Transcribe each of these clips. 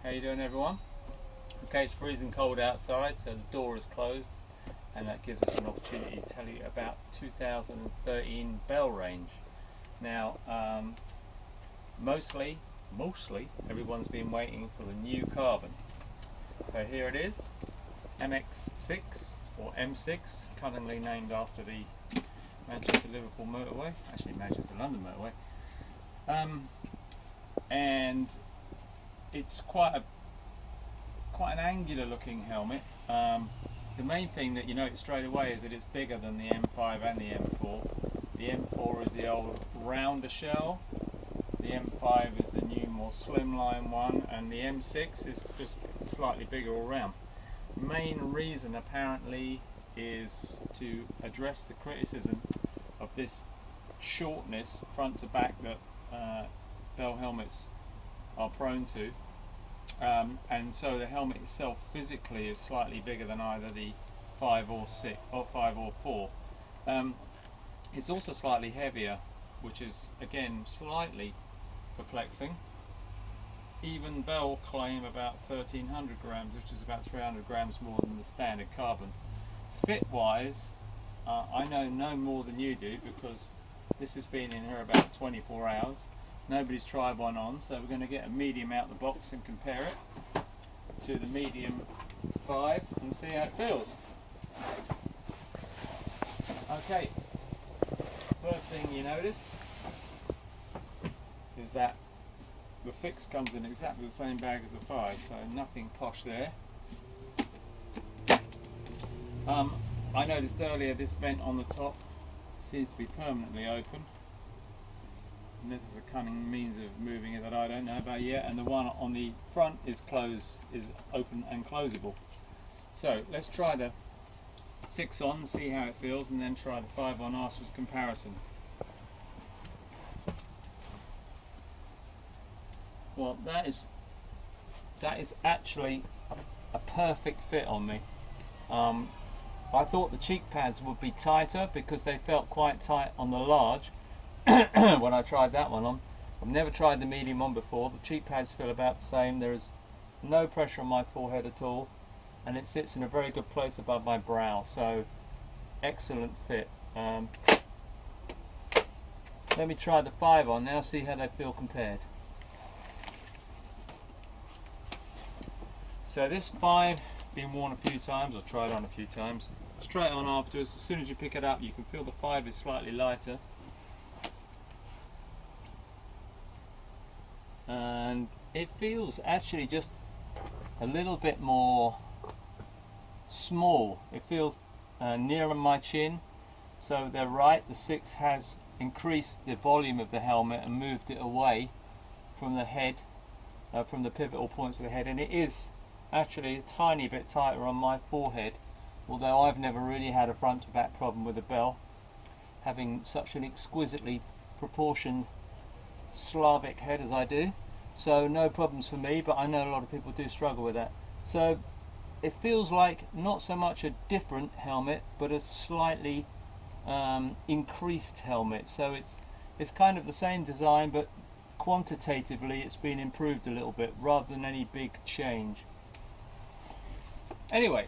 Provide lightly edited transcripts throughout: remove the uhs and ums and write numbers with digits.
How you doing, everyone? Okay, it's freezing cold outside, so the door is closed, and that gives us an opportunity to tell you about 2013 bell range. Now, mostly everyone's been waiting for the new carbon. So here it is, MX6 or M6, cunningly named after the Manchester-Liverpool motorway, actually Manchester-London motorway, and it's quite an angular looking helmet. The main thing that you notice straight away is that it's bigger than the M5 and the M4. The M4 is the old rounder shell, the M5 is the new more slimline one, and the M6 is just slightly bigger all round. Main reason apparently is to address the criticism of this shortness front to back that bell helmets are prone to, and so the helmet itself physically is slightly bigger than either the 5 or 6 or 5 or 4. It's also slightly heavier, which is again slightly perplexing. Even Bell claim about 1300 grams, which is about 300 grams more than the standard carbon. Fit wise, I know no more than you do, because this has been in here about 24 hours. Nobody's tried one on, so we're going to get a medium out of the box and compare it to the medium 5 and see how it feels. Okay, first thing you notice is that the 6 comes in exactly the same bag as the 5, so nothing posh there. I noticed earlier this vent on the top seems to be permanently open. And this is a cunning means of moving it that I don't know about yet, and the one on the front is open and closable. So let's try the 6 on, see how it feels, and then try the 5 on afterwards comparison. Well, that is actually a perfect fit on me. I thought the cheek pads would be tighter because they felt quite tight on the large when I tried that one on. I've never tried the medium on before. The cheek pads feel about the same. There is no pressure on my forehead at all, and it sits in a very good place above my brow, so excellent fit. Let me try the 5 on now, see how they feel compared. So this 5 been worn a few times, or tried on a few times. Straight on afterwards, as soon as you pick it up, you can feel the 5 is slightly lighter. And it feels actually just a little bit more small. It feels nearer my chin, so they're right, the 6 has increased the volume of the helmet and moved it away from the head, from the pivotal points of the head, and it is actually a tiny bit tighter on my forehead, although I've never really had a front to back problem with a bell, having such an exquisitely proportioned Slavic head as I do, so no problems for me, but I know a lot of people do struggle with that. So it feels like not so much a different helmet, but a slightly increased helmet. So it's kind of the same design, but quantitatively it's been improved a little bit rather than any big change. Anyway,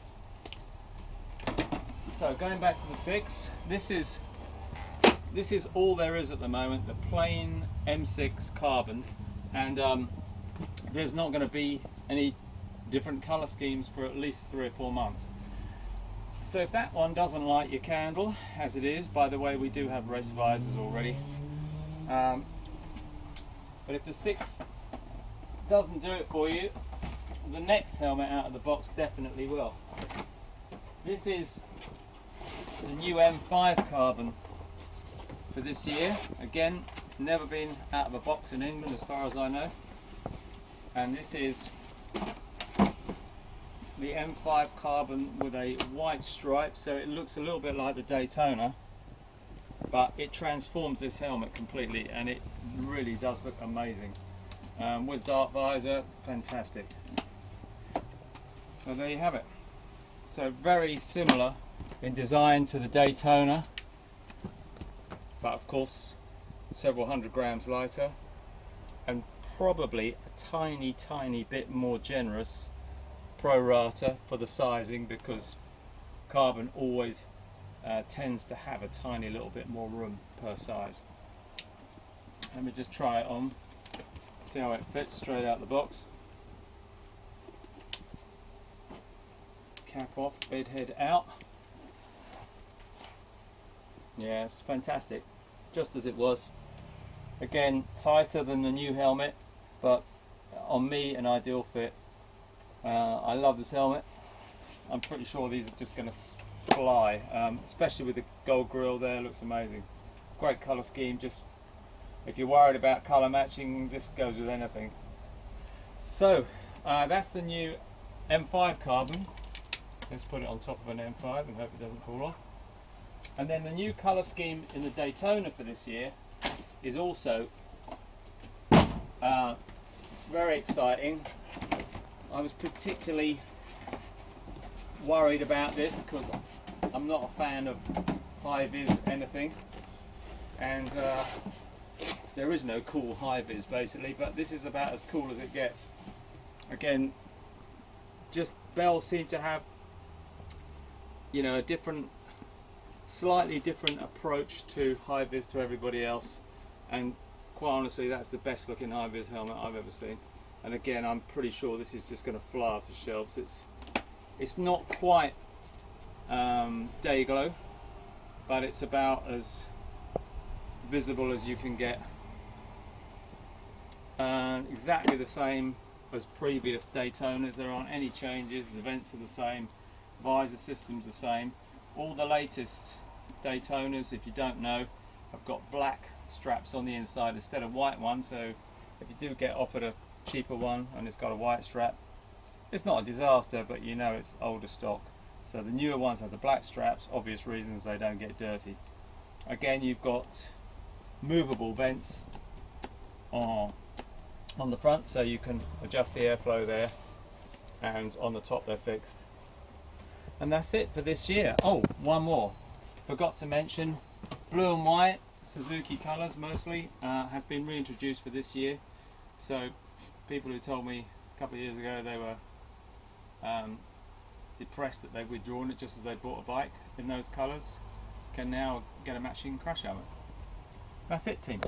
so going back to the 6, this is all there is at the moment, the plain M6 carbon, and there's not going to be any different colour schemes for at least 3 or 4 months. So if that one doesn't light your candle, as it is, by the way, we do have race visors already, but if the 6 doesn't do it for you, the next helmet out of the box definitely will. This is the new M5 carbon for this year. Again, never been out of a box in England as far as I know, and this is the M5 carbon with a white stripe, so it looks a little bit like the Daytona, but it transforms this helmet completely, and it really does look amazing. With dark visor, fantastic. So there you have it. So very similar in design to the Daytona, but of course several hundred grams lighter, and probably a tiny bit more generous pro rata for the sizing, because carbon always tends to have a tiny little bit more room per size. Let me just try it on, see how it fits straight out the box. Cap off, bed head out. Yeah, it's fantastic, just as it was. Again, tighter than the new helmet, but on me an ideal fit. I love this helmet. I'm pretty sure these are just going to fly, especially with the gold grille there. Looks amazing. Great colour scheme. Just if you're worried about colour matching, this goes with anything. So that's the new M5 carbon. Let's put it on top of an M5 and hope it doesn't fall off. And then the new colour scheme in the Daytona for this year is also very exciting. I was particularly worried about this because I'm not a fan of Hi-Viz anything, and there is no cool Hi-Viz basically, but this is about as cool as it gets. Again, just Bell seem to have, you know, a slightly different approach to Hi-Viz to everybody else, and quite honestly that's the best looking Hi-Viz helmet I've ever seen. And again, I'm pretty sure this is just going to fly off the shelves. It's not quite day glow, but it's about as visible as you can get. Exactly the same as previous Daytonas. There aren't any changes. The vents are the same, visor system's the same. All the latest Daytonas, if you don't know, have got black straps on the inside instead of white ones. So if you do get offered a cheaper one and it's got a white strap, it's not a disaster, but you know it's older stock. So the newer ones have the black straps, obvious reasons, they don't get dirty. Again, you've got movable vents on the front, so you can adjust the airflow there, and on the top they're fixed. And that's it for this year. Oh, one more, forgot to mention, blue and white Suzuki colours mostly has been reintroduced for this year. So people who told me a couple of years ago they were depressed that they'd withdrawn it just as they bought a bike in those colours can now get a matching crash helmet. That's it, team.